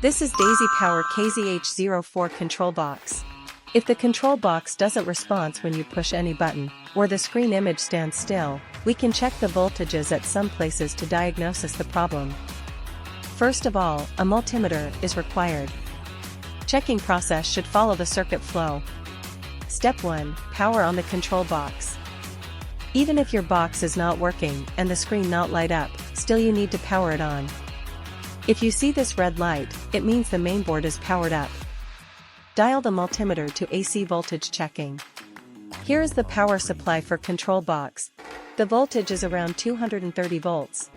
This is Daisy Power KZH04 control box. If the control box doesn't respond when you push any button, or the screen image stands still, we can check the voltages at some places to diagnose the problem. First of all, a multimeter is required. Checking process should follow the circuit flow. Step 1. Power on the control box. Even if your box is not working and the screen not light up, still you need to power it on. If you see this red light, it means the mainboard is powered up. Dial the multimeter to AC voltage checking. Here is the power supply for control box. The voltage is around 230 volts.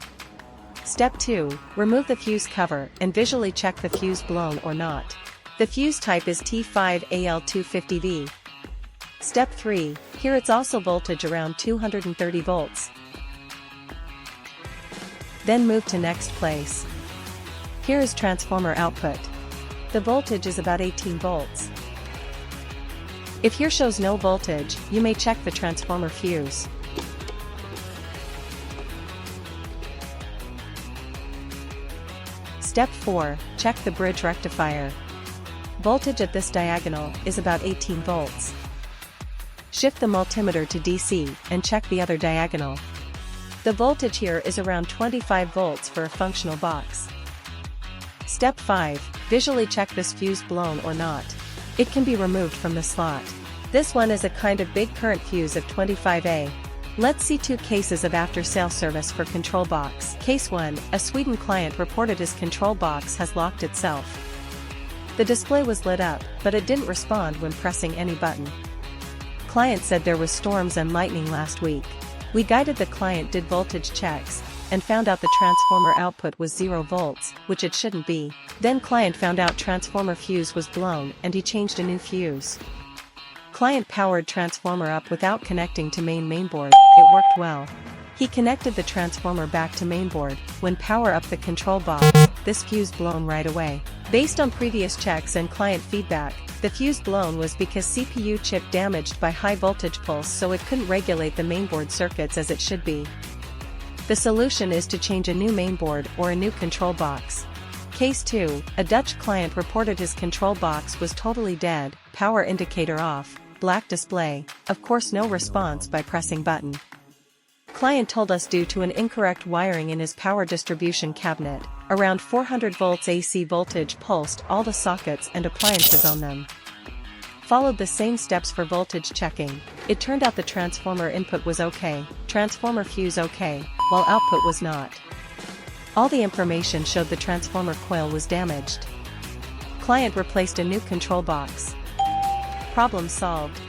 Step 2. Remove the fuse cover and visually check the fuse blown or not. The fuse type is T5AL250V. Step 3. Here it's also voltage around 230 volts. Then move to next place. Here is transformer output. The voltage is about 18 volts. If here shows no voltage, you may check the transformer fuse. Step 4. Check the bridge rectifier. Voltage at this diagonal is about 18 volts. Shift the multimeter to DC and check the other diagonal. The voltage here is around 25 volts for a functional box. Step 5. Visually check this fuse blown or not. It can be removed from the slot. This one is a kind of big current fuse of 25A. Let's see two cases of after-sale service for control box. Case 1. A Sweden client reported his control box has locked itself. The display was lit up, but it didn't respond when pressing any button. Client said there was storms and lightning last week. We guided the client, did voltage checks, and found out the transformer output was 0 volts, which it shouldn't be. Then client found out transformer fuse was blown and he changed a new fuse. Client powered transformer up without connecting to mainboard, it worked well. He connected the transformer back to mainboard. When power up the control box, this fuse blown right away. Based on previous checks and client feedback, the fuse blown was because CPU chip damaged by high voltage pulse, so it couldn't regulate the mainboard circuits as it should be. The solution is to change a new mainboard or a new control box. Case 2. A Dutch client reported his control box was totally dead, power indicator off, black display, of course no response by pressing button. Client told us due to an incorrect wiring in his power distribution cabinet, around 400 volts AC voltage pulsed all the sockets and appliances on them. Followed the same steps for voltage checking. It turned out the transformer input was okay, transformer fuse okay, while output was not. All the information showed the transformer coil was damaged. Client replaced a new control box. Problem solved.